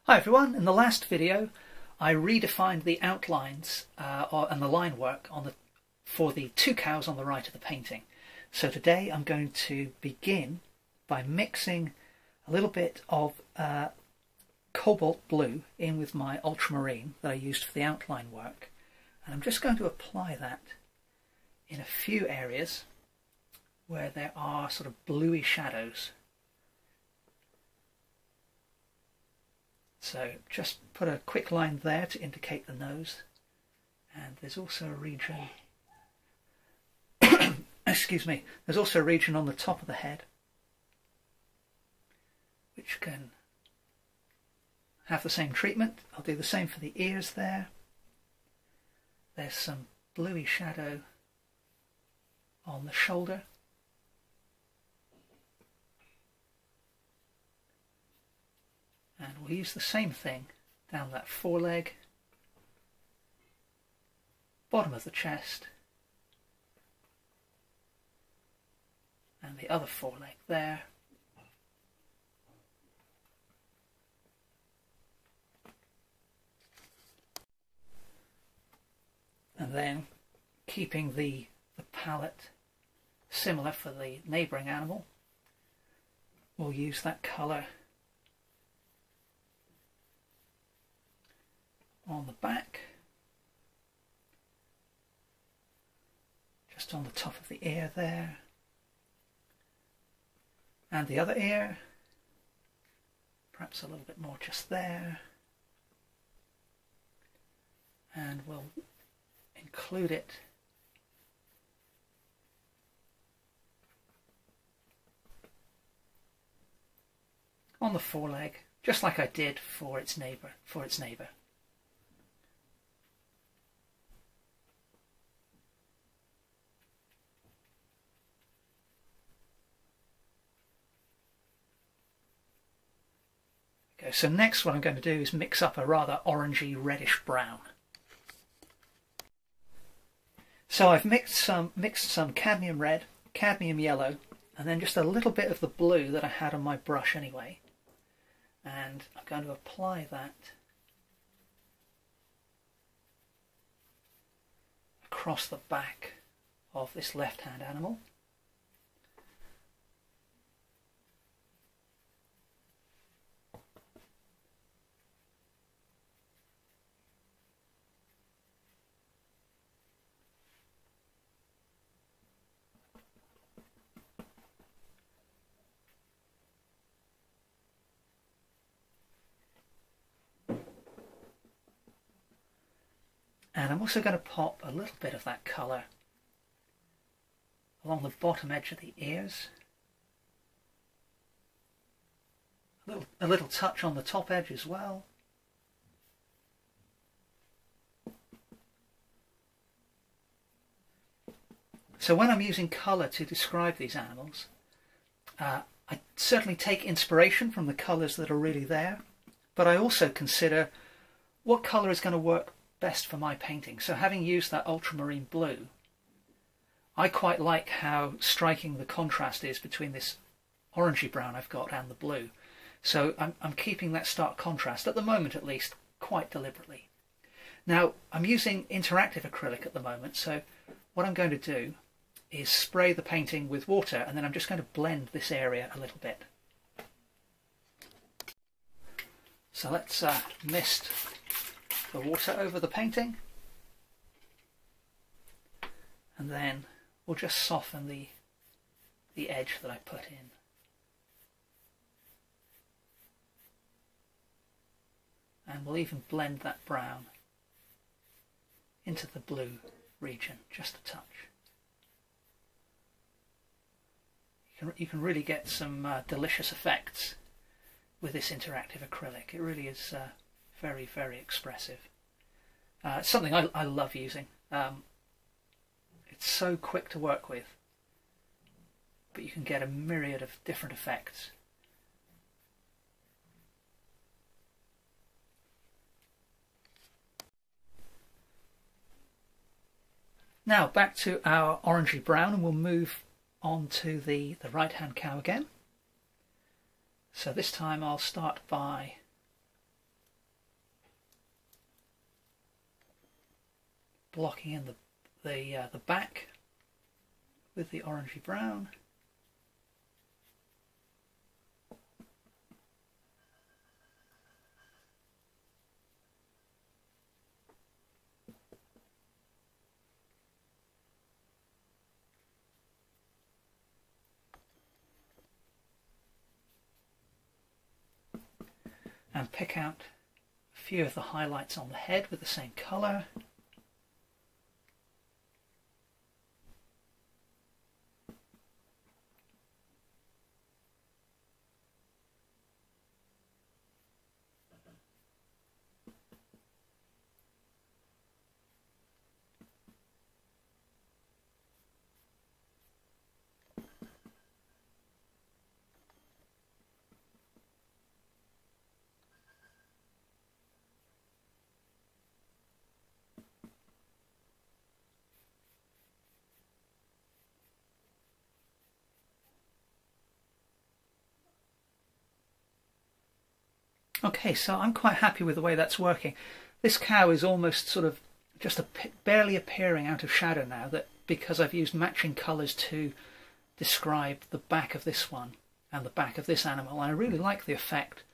Hi everyone, in the last video I redefined the outlines and the line work for the two cows on the right of the painting. So today I'm going to begin by mixing a little bit of cobalt blue in with my ultramarine that I used for the outline work, and I'm just going to apply that in a few areas where there are sort of bluey shadows. So just put a quick line there to indicate the nose, and there's also a region excuse me, there's also a region on the top of the head which can have the same treatment. I'll do the same for the ears there. There's some bluey shadow on the shoulder. And we'll use the same thing down that foreleg, bottom of the chest, and the other foreleg there. And then keeping the palette similar for the neighbouring animal, we'll use that colour on the back, just on the top of the ear there, and the other ear, perhaps a little bit more just there, and we'll include it on the foreleg, just like I did for its neighbour. Okay, so next what I'm going to do is mix up a rather orangey reddish brown. So I've mixed some cadmium red, cadmium yellow, and then just a little bit of the blue that I had on my brush anyway. And I'm going to apply that across the back of this left-hand animal. And I'm also going to pop a little bit of that colour along the bottom edge of the ears. A little touch on the top edge as well. So when I'm using colour to describe these animals, I certainly take inspiration from the colours that are really there, but I also consider what colour is going to work best for my painting. So having used that ultramarine blue, I quite like how striking the contrast is between this orangey brown I've got and the blue. So I'm keeping that stark contrast, at the moment at least, quite deliberately. Now I'm using interactive acrylic at the moment, so what I'm going to do is spray the painting with water, and then I'm just going to blend this area a little bit. So let's mist the water over the painting, and then we'll just soften the edge that I put in. And we'll even blend that brown into the blue region just a touch. You can really get some delicious effects with this interactive acrylic. It really is very, very expressive. It's something I love using. It's so quick to work with, but you can get a myriad of different effects. Now back to our orangey brown, and we'll move on to the right hand cow again. So this time I'll start by blocking in the back with the orangey brown. And pick out a few of the highlights on the head with the same colour. Okay, so I'm quite happy with the way that's working. This cow is almost sort of just barely appearing out of shadow now, that because I've used matching colours to describe the back of this one and the back of this animal. And I really like the effect.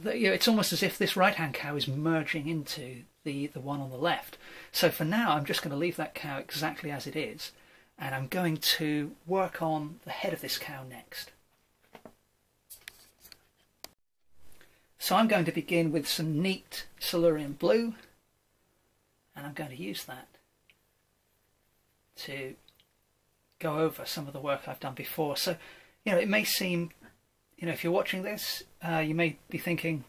It's almost as if this right-hand cow is merging into the one on the left. So for now, I'm just going to leave that cow exactly as it is, and I'm going to work on the head of this cow next. So I'm going to begin with some neat Silurian blue, and I'm going to use that to go over some of the work I've done before. So, it may seem, if you're watching this, you may be thinking,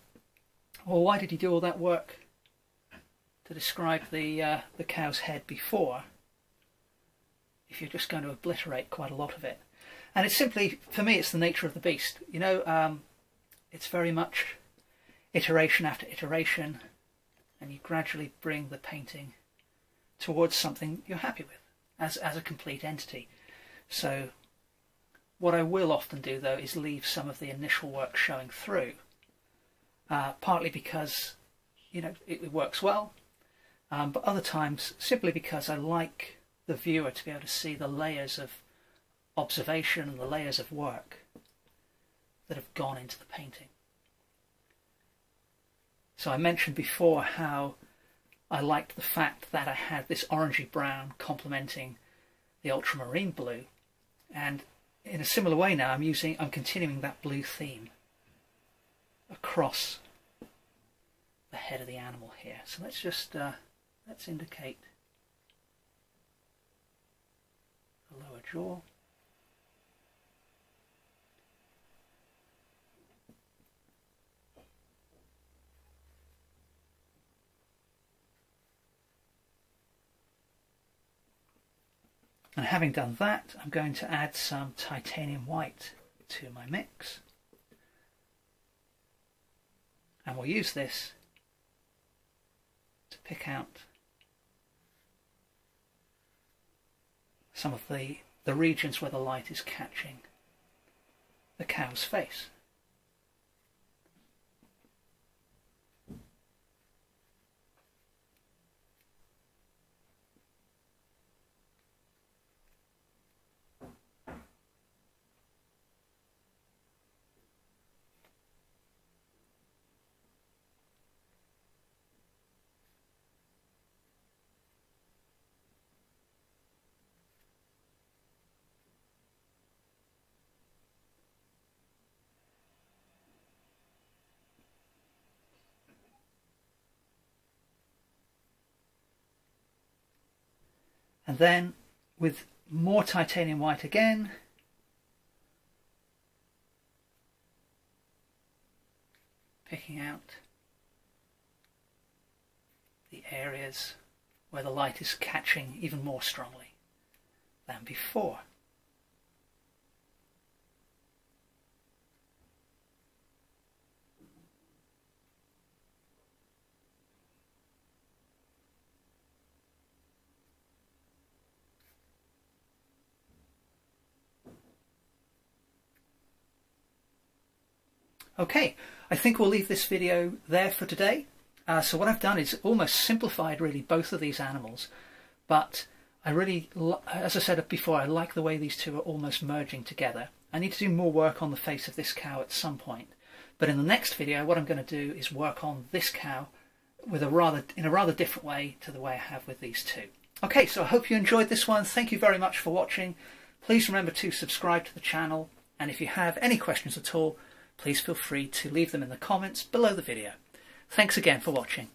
well, why did you do all that work to describe the cow's head before, if you're just going to obliterate quite a lot of it? And it's simply, for me, it's the nature of the beast. It's very much iteration after iteration, and you gradually bring the painting towards something you're happy with as a complete entity. So what I will often do, though, is leave some of the initial work showing through, partly because it works well, but other times simply because I like the viewer to be able to see the layers of observation and the layers of work that have gone into the painting. So I mentioned before how I liked the fact that I had this orangey brown complementing the ultramarine blue, and in a similar way now I'm continuing that blue theme across the head of the animal here. So let's just let's indicate the lower jaw. And having done that, I'm going to add some titanium white to my mix. And we'll use this to pick out some of the regions where the light is catching the cow's face. And then, with more titanium white again, picking out the areas where the light is catching even more strongly than before. Okay, I think we'll leave this video there for today. So what I've done is almost simplified really both of these animals, but I really, as I said before, I like the way these two are almost merging together. I need to do more work on the face of this cow at some point, but in the next video what I'm going to do is work on this cow with in a rather different way to the way I have with these two. Okay, so I hope you enjoyed this one. Thank you very much for watching. Please remember to subscribe to the channel, and if you have any questions at all, please feel free to leave them in the comments below the video. Thanks again for watching.